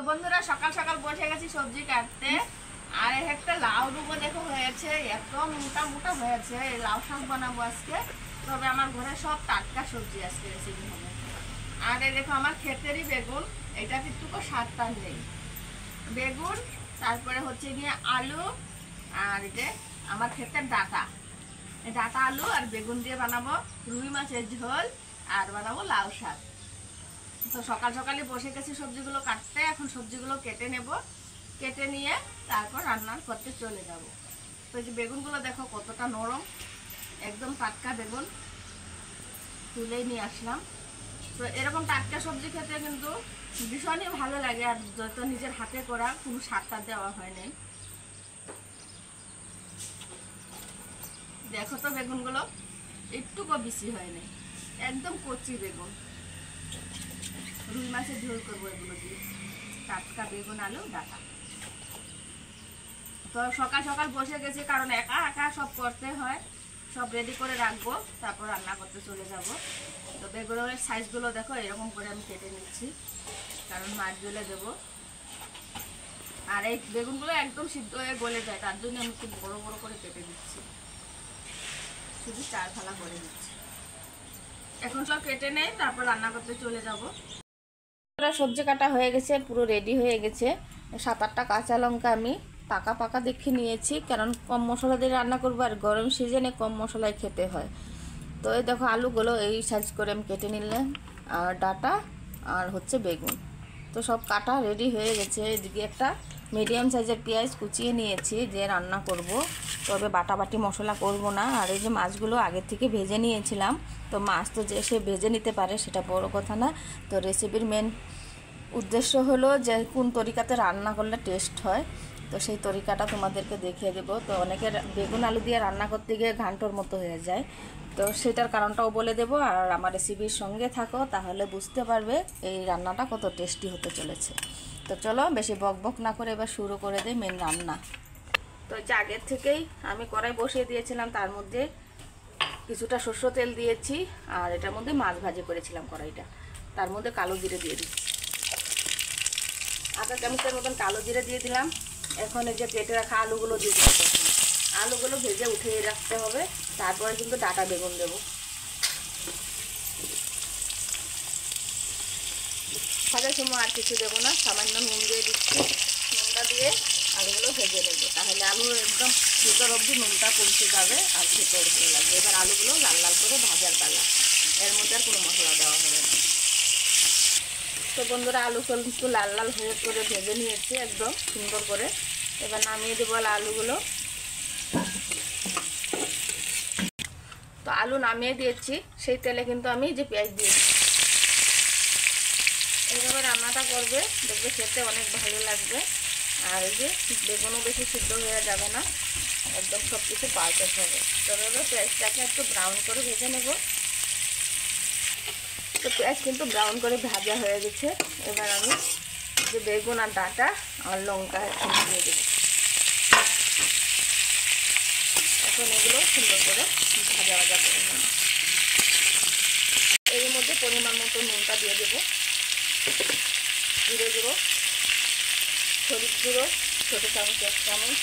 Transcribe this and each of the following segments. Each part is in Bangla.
বন্ধুরা সকাল সকাল বসে গেছি সবজি কাটতে। আর একটা লাউ ডুবো দেখো হয়েছে, একদম মোটা মোটা হয়েছে। লাউ শাক বানাবো আজকে। তবে আমার ঘরে সব টাটকা সবজি আজকে রেসিপি হবে। আর এই দেখো আমার ক্ষেতেরই বেগুন, এটা কিন্তু স্বাদটা নেই। বেগুন, তারপরে হচ্ছে গিয়ে আলু, আর এই যে আমার ক্ষেতের ডাটা, এই ডাটা আলু আর বেগুন দিয়ে বানাবো রুই মাছের ঝোল, আর বানাবো লাউ শাক। তো সকাল সকালে বসে গেছি সবজিগুলো কাটতে। এখন সবজিগুলো কেটে নেব, কেটে নিয়ে তারপর রান্না করতে চলে যাব। তো এই যে বেগুনগুলো দেখো কতটা নরম, একদম টাটকা বেগুন, তুলেই নিয়ে আসলাম। তো এরকম টাটকা সবজি খেতে কিন্তু ভীষণই ভালো লাগে, আর যত নিজের হাতে করা কোনো সারটা দেওয়া হয়নি। দেখো তো বেগুনগুলো একটুকু বেশি হয়নি, একদম কচি বেগুন। রুই মাছের ঝোল করবো এগুলো দিয়ে, টাটকা বেগুন আলু ডাটা। তো সকাল সকাল বসে গেছি, কারণ একা একা সব করতে হয়। সব রেডি করে রাখবো, তারপর রান্না করতে চলে যাব। তো বেগুনের সাইজগুলো দেখো এরকম করে আমি কেটে নিচ্ছি, কারণ মাছ ঝোলে দেবো। আর এই বেগুনগুলো একদম সিদ্ধ হয়ে গলে যায়, তার জন্য আমি খুব বড় বড় করে কেটে দিচ্ছি, শুধু 4 ফালা করে দিচ্ছি। এখন সব কেটে নেই, তারপর রান্না করতে চলে যাব। সবজি কাটা হয়ে গেছে, পুরো রেডি হয়ে গেছে। 7-8টা কাঁচা লঙ্কা আমি পাকা পাকা দেখে নিয়েছি, কারণ কম মশলা দিয়ে রান্না করবো, আর গরম সিজনে কম মশলায় খেতে হয়। তো এই দেখো আলুগুলো এই সাইজ করে আমি কেটে নিলাম, আর ডাটা আর হচ্ছে বেগুন। তো সব কাটা রেডি হয়ে গেছে। এদিকে একটা মিডিয়াম সাইজের পেঁয়াজ কুচিয়ে নিয়েছি, যে রান্না করব। তবে বাটাবাটি মশলা করব না। আর এই যে মাছগুলো আগে থেকে ভেজে নিয়েছিলাম। তো মাছ তো যে সে ভেজে নিতে পারে, সেটা বড় কথা না। তো রেসিপির মেন উদ্দেশ্য হলো যে কোন তরিকাতে রান্না করলে টেস্ট হয়, তো সেই তরিকাটা তোমাদেরকে দেখিয়ে দেব। তো অনেকের বেগুন আলু দিয়ে রান্না করতে গিয়ে ঘান্টর মতো হয়ে যায়, তো সেটার কারণটাও বলে দেব। আর আমার রেসিপির সঙ্গে থাকো, তাহলে বুঝতে পারবে এই রান্নাটা কত টেস্টি হতে চলেছে। তো চলো বেশি বক বক না করে এবার শুরু করে দিই মেন রান্না। তো এই যে আগের থেকেই আমি কড়াই বসিয়ে দিয়েছিলাম, তার মধ্যে কিছুটা সরষের তেল দিয়েছি, আর এটার মধ্যে মাছ ভাজি করেছিলাম কড়াইটা, তার মধ্যে কালো জিরে দিয়ে দিচ্ছি। 1/2 চামচের মতন কালো জিরে দিয়ে দিলাম। এখন এই যে কেটে রাখা আলুগুলো দিয়ে দিলাম। আলুগুলো ভেজে উঠিয়ে রাখতে হবে, তারপরে কিন্তু ডাটা বেগুন দেবো। ভাজার সময় আর কিছু দেবো না, সামান্য নুন দিয়ে দিচ্ছি। নুনটা দিয়ে আলুগুলো ভেজে নেবো, তাহলে আলু একদম ভিতর অবধি নুনটা পৌঁছে যাবে, আর খেতে ভালো লাগবে। এবার আলুগুলো লাল লাল করে ভাজার পালা, এর মধ্যে আর কোনো মশলা দেওয়া হবে না। তো বন্ধুরা আলু কিন্তু লাল লাল হয়ে করে ভেজে নিয়েছি একদম সুন্দর করে। এবার নামিয়ে দেবো আলুগুলো। তো আলু নামিয়ে দিয়েছি, সেই তেলে কিন্তু আমি যে পেঁয়াজ দিয়েছি। এইভাবে রান্নাটা করবে, দেখবে খেতে অনেক ভালো লাগবে। আর এই যে বেগুনও বেশি সিদ্ধ হয়ে যাবে না, একদম সব কিছু পারফেক্ট হবে। তবে এবার পেঁয়াজটাকে একটু ব্রাউন করে ভেজে নেব। তো পেঁয়াজ কিন্তু ব্রাউন করে ভাজা হয়ে গেছে। এবার আমি যে বেগুন আর ডাটা আর লঙ্কা একসঙ্গে দিয়ে দেবো। এখন এগুলো সুন্দর করে ভাজা ভাজা করে নেব। এর মধ্যে পরিমাণ মতো নুনটা দিয়ে দেবো, জিরে গুঁড়ো, হলুদ গুঁড়ো ছোটো চামচ 1 চামচ,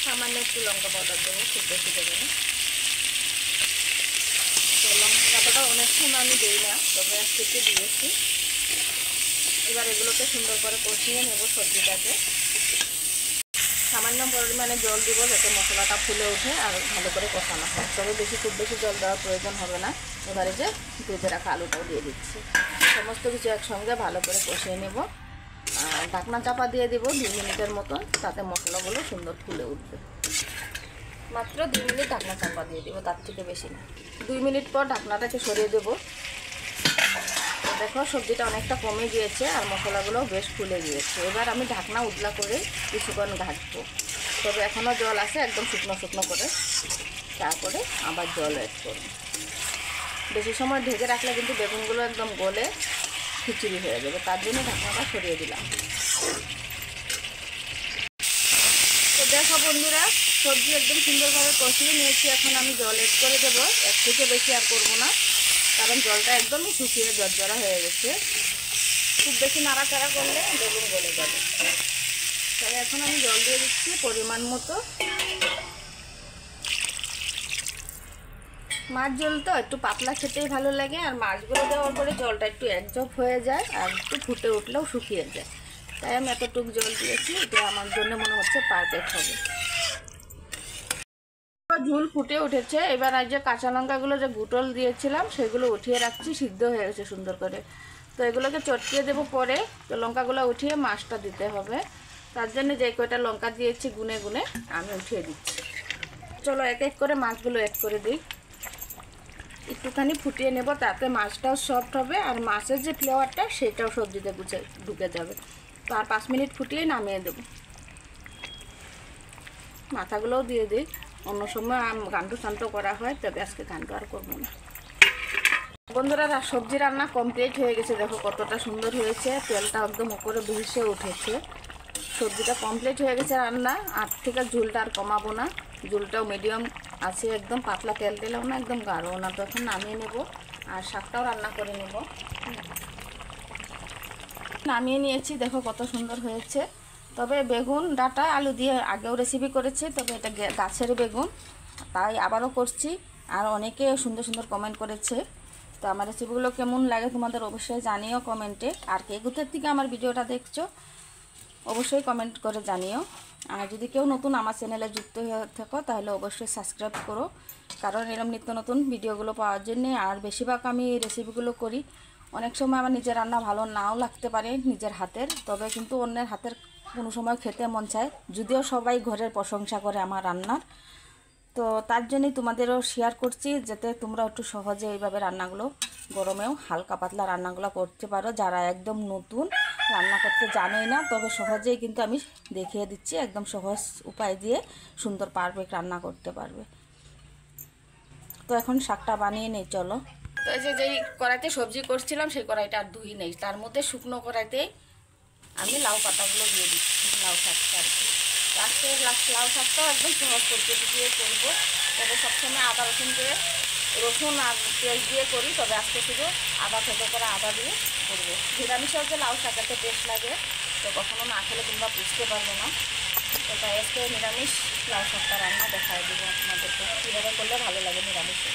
সামান্য একটু লঙ্কা পাউডার দেবো, খুব বেশি দেবো না। তো লঙ্কাটা অনেক সময় আমি দিই না, তবে আজকে একটু দিয়েছি। এবার এগুলোকে সুন্দর করে কষিয়ে নেব সবজিটাকে। সামান্য পরিমাণে জল দিব, যাতে মশলাটা ফুলে ওঠে আর ভালো করে কষানো হয়। তবে খুব বেশি জল দেওয়ার প্রয়োজন হবে না। এবারে যে ভেজে রাখা আলুটাও দিয়ে দিচ্ছি, সমস্ত কিছু একসঙ্গে ভালো করে কষিয়ে নেব। আর ঢাকনা চাপা দিয়ে দেবো 2 মিনিটের মতন, তাতে মশলাগুলো সুন্দর ফুলে উঠবে। মাত্র 2 মিনিট ঢাকনা চাপা দিয়ে দেবো, তার থেকে বেশি না। 2 মিনিট পর ঢাকনাটাকে সরিয়ে দেবো। দেখো সবজিটা অনেকটা কমে গিয়েছে, আর মশলাগুলো বেশ ফুলে গিয়েছে। এবার আমি ঢাকনা উতলা করে কিছুক্ষণ ঘাঁটবো। তবে এখনও জল আছে, একদম শুকনো শুকনো করে। তারপরে আবার জল অ্যাড করবো। বেশি সময় ঢেকে রাখলে কিন্তু বেগুনগুলো একদম গলে খিচুড়ি হয়ে যাবে, তার জন্য ঢাকনাটা সরিয়ে দিলাম। তো দেখো বন্ধুরা, সবজি একদম সুন্দরভাবে কষিয়ে নিয়েছি। এখন আমি জল অ্যাড করে দেবো, এর থেকে বেশি আর করবো না, কারণ জলটা একদমই শুকিয়ে জর্জরা হয়ে গেছে। খুব বেশি নাড়াচাড়া করলে বেগুন গলে যাবে। তাহলে এখন আমি জল দিয়ে দিচ্ছি পরিমাণ মতো। মাছ ঝোল তো একটু পাতলা খেতেই ভালো লাগে, আর মাছগুলো দেওয়ার পরে জলটা একটু একজপ হয়ে যায় আর একটু ফুটে উঠলেও শুকিয়ে যায়। তাই আমি এতটুকু জল দিয়েছি, এটা আমার জন্য মনে হচ্ছে পারফেক্ট হবে। ঝোল ফুটে উঠেছে। এবার আর যে কাঁচা লঙ্কাগুলো যে গুটল দিয়েছিলাম সেগুলো উঠিয়ে রাখছি, সিদ্ধ হয়ে গেছে সুন্দর করে। তো এগুলোকে চটকিয়ে দেবো পরে। তো লঙ্কাগুলো উঠিয়ে মাছটা দিতে হবে, তার জন্য যে কয়টা লঙ্কা দিয়েছি গুনে গুনে আমি উঠিয়ে দিচ্ছি। চলো এক এক করে মাছগুলো অ্যাড করে দিই। একটুখানি ফুটিয়ে নেব, তাতে মাছটাও সফট হবে আর মাছের যে ফ্লেভারটা সেটাও সবজিতে ঢুকে যাবে। তো আর 5 মিনিট ফুটিয়ে নামিয়ে দেবো। মাথাগুলোও দিয়ে দিই, অন্য সময় ঘান্টু শান্ত করা হয়, তবে আজকে ঘান্টু আর করবো না। বন্ধুরা সবজি রান্না কমপ্লিট হয়ে গেছে, দেখো কতটা সুন্দর হয়েছে, তেলটা একদম উপরে ভেসে উঠেছে। সবজিটা কমপ্লিট হয়ে গেছে রান্না। আর থেকে ঝোলটা আর কমাবো না, ঝোলটাও মিডিয়াম আছে, একদম পাতলা তেল তেলেও না একদম গাঢ়ও না। তো এখন নামিয়ে নেব আর শাকটাও রান্না করে নেব। নামিয়ে নিয়েছি, দেখো কত সুন্দর হয়েছে। তবে বেগুন ডাঁটা আলু দিয়ে আগেও রেসিপি করেছি, তবে এটা গাছের বেগুন, তাই আবারও করছি। আর অনেকে সুন্দর সুন্দর কমেন্ট করেছে। তো আমার রেসিপিগুলো কেমন লাগে তোমাদের অবশ্যই জানিও কমেন্টে। আর কে কোথার থেকে আমার ভিডিওটা দেখছো অবশ্যই কমেন্ট করে জানিও। আর যদি কেউ নতুন আমার চ্যানেলে যুক্ত হয়ে থাকো তাহলে অবশ্যই সাবস্ক্রাইব করো, কারণ এরকম নিত্য নতুন ভিডিওগুলো পাওয়ার জন্যে। আর বেশিরভাগ আমি এই রেসিপিগুলো করি, অনেক সময় আমার নিজের রান্না ভালো নাও লাগতে পারে নিজের হাতের, তবে কিন্তু অন্যের হাতের কোনো সময় খেতে মন চায়, যদিও সবাই ঘরের প্রশংসা করে আমার রান্নার। তো তার জন্যই তোমাদেরও শেয়ার করছি, যাতে তোমরা একটু সহজে এইভাবে রান্নাগুলো গরমেও হালকা পাতলা রান্নাগুলো করতে পারো। যারা একদম নতুন রান্না করতে জানোই না, তবে সহজেই কিন্তু আমি দেখিয়ে দিচ্ছি, একদম সহজ উপায় দিয়ে সুন্দর পারফেক্ট রান্না করতে পারবে। তো এখন শাকটা বানিয়ে নেই চলো। তো এই যে যেই কড়াইতে সবজি করছিলাম সেই কড়াইটা আর ধুই নেই, তার মধ্যে শুকনো কড়াইতে আমি লাউ পাতাগুলো দিয়ে দিচ্ছি, লাউ শাকটা আর কি। আজকে লাউ শাকটাও একদম সহজ পদ্ধতি দিয়ে করবো, তবে সবসময় আদা রসুন দিয়ে রসুন আর পেঁয়াজ দিয়ে করি, তবে আজকে শুধু আদা থেকে করে আদা দিয়ে করবো। নিরামিষের যে লাউ শাক একটা টেস্ট লাগে, তো কখনো না খেলে তোমরা বুঝতে পারবে না। তো তাই আজকে নিরামিষ লাউ শাকটা রান্না দেখাই দেবো আপনাদেরকে, কীভাবে করলে ভালো লাগে নিরামিষে।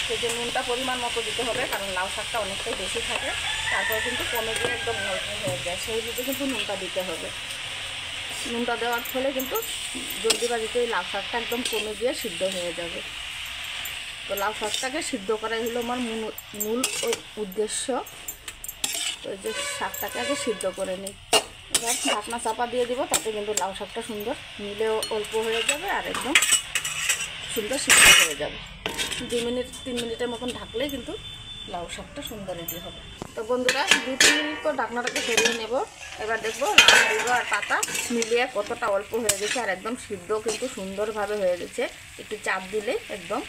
সেই যে নুনটা পরিমাণ মতো দিতে হবে, কারণ লাউ শাকটা অনেকটাই বেশি থাকে, তারপর কিন্তু কমে দিয়ে একদম অল্প হয়ে যায়, সেই বুঝে কিন্তু নুনটা দিতে হবে। নুনটা দেওয়ার ফলে কিন্তু জলদিবাজিতে লাউ শাকটা একদম কমে গিয়ে সিদ্ধ হয়ে যাবে। তো লাউ শাকটাকে সিদ্ধ করাই হলো আমার মূল উদ্দেশ্য। তো এই যে শাকটাকে আগে সিদ্ধ করে নিই, এবার ঢাকনা চাপা দিয়ে দিব, তাতে কিন্তু লাউ শাকটা সুন্দর নিলেও অল্প হয়ে যাবে আর একদম সুন্দর সিদ্ধ হয়ে যাবে। 2 মিনিট 3 মিনিটের মতন ঢাকলেই কিন্তু লাউ শাকটা সুন্দর রেডি হবে। তো বন্ধুরা 2-3 মিনিট পর ঢাকনাটাকে সরিয়ে নেব। এবার দেখবো লাউ আর পাতা মিলিয়ে কতটা অল্প হয়ে গেছে, আর একদম সিদ্ধ কিন্তু সুন্দরভাবে হয়ে গেছে। একটু চাপ দিলে একদম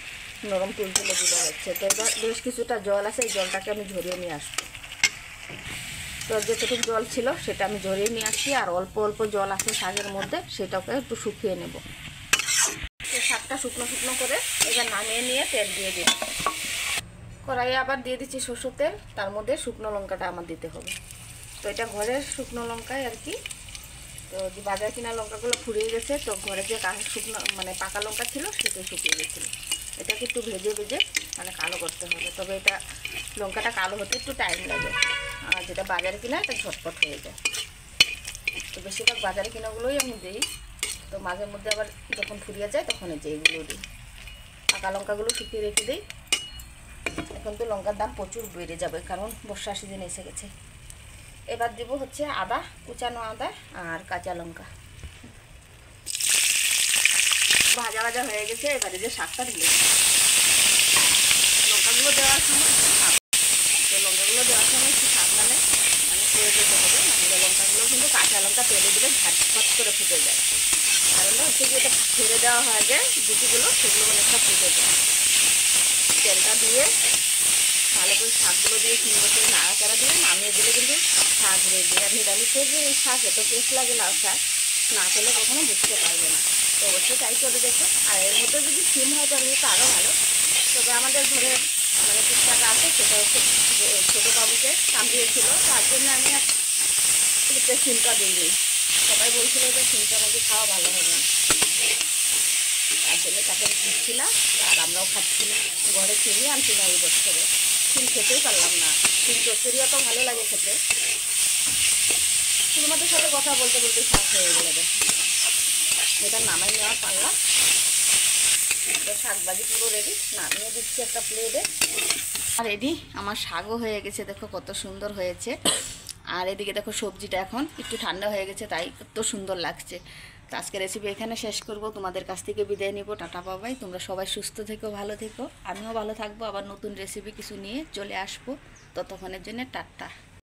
নরম তুলতুলে দিলে হচ্ছে। তো এবার বেশ কিছুটা জল আছে, এই জলটাকে আমি ঝরিয়ে নিয়ে আসবো। তো যেটুকু জল ছিল সেটা আমি ঝরিয়ে নিয়ে আসছি, আর অল্প অল্প জল আছে শাকের মধ্যে, সেটাকে একটু শুকিয়ে নেব। তো শাকটা শুকনো শুকনো করে এবার নামিয়ে নিয়ে তেল দিয়ে দিই। কড়াইয়ে আবার দিয়ে দিচ্ছি সরষের তেল, তার মধ্যে শুকনো লঙ্কাটা আমার দিতে হবে। তো এটা ঘরের শুকনো লঙ্কাই আর কি। তো যে বাজার কিনা লঙ্কাগুলো ফুরিয়ে গেছে, তো ঘরে যে শুকনো মানে পাকা লঙ্কা ছিল সেটাই শুকিয়ে গেছিলো। এটাকে একটু ভেজে ভেজে মানে কালো করতে হবে, তবে এটা লঙ্কাটা কালো হতে একটু টাইম লাগে, আর যেটা বাজারে কিনা এটা ঝটপট হয়ে যায়। তো বেশিরভাগ বাজারে কিনাগুলোই আমি দিই, তো মাঝে মধ্যে আবার যখন ফুরিয়ে যায় তখন এই যে এইগুলো দিই। পাকা লঙ্কাগুলো শুকিয়ে রেখে দিই। এখন তো লঙ্কার দাম প্রচুর বেড়ে যাবে, কারণ বর্ষার সিজন এসে গেছে। এবার দেব হচ্ছে আদা, কুচানো আদা আর কাঁচা লঙ্কা। ভাজা ভাজা হয়ে গেছে, এবারে যে শাকটা দিলে লঙ্কাগুলো দেওয়ার সময় তো লঙ্কাগুলো দেওয়ার সময় একটু সাবধানে মানে করে দিতে হবে, নাহলে লঙ্কাগুলো কিন্তু কাঁচা লঙ্কা তেলে দিলে ঝটপট করে ফুটে যায়। কারণটা হচ্ছে যে এটা ছেড়ে দেওয়া হয় যে গুটিগুলো, সেগুলো অনেকটা ফুটে যায়। তেলটা দিয়ে ভালো করে শাকগুলো দিয়ে সুন্দর করে নাড়াচাড়া দিয়ে নামিয়ে দিলে কিন্তু শাক রেডি। আর নিরামিষের যে শাক এত টেস্ট লাগে লাউ শাক, না খেলে কখনো বুঝতে পারবে না। তো অবশ্যই ট্রাই করে দেখো। আর এর মধ্যে যদি সিম হয় তাহলে তো আরও ভালো, তবে আমাদের ঘরে মানে টুকটাকা আছে, সেটা হচ্ছে ছোটো বাবুকে কামড়িয়েছিল, তার জন্য আমি ফ্রিজে সিমটা দিইনি, সবাই বলছিল যে সিমটা নাকি খাওয়া ভালো হবে না, তার জন্য তাকে দিচ্ছিলাম। আর আমরাও খাচ্ছিলাম, ঘরে চিনি আনছি না এই বছরে, সিম খেতেই পারলাম না। সিম চচ্চড়িও তো ভালো লাগে খেতে, তোমাদের সাথে কথা বলতে বলতে শাক হয়ে গেলে এটা নামাই নেওয়া পারলাম। শাক ভাজি পুরো রেডি, নামিয়ে দিচ্ছি একটা প্লেটে। আর রেডি আমার শাকও হয়ে গেছে, দেখো কত সুন্দর হয়েছে। আর এদিকে দেখো সবজিটা এখন একটু ঠান্ডা হয়ে গেছে, তাই কত সুন্দর লাগছে। তো আজকে রেসিপি এখানে শেষ করব, তোমাদের কাছ থেকে বিদায় নিব। টাটা বাবাই, তোমরা সবাই সুস্থ থেকো, ভালো থেকো, আমিও ভালো থাকবো। আবার নতুন রেসিপি কিছু নিয়ে চলে আসবো, ততক্ষণের জন্য টাটা।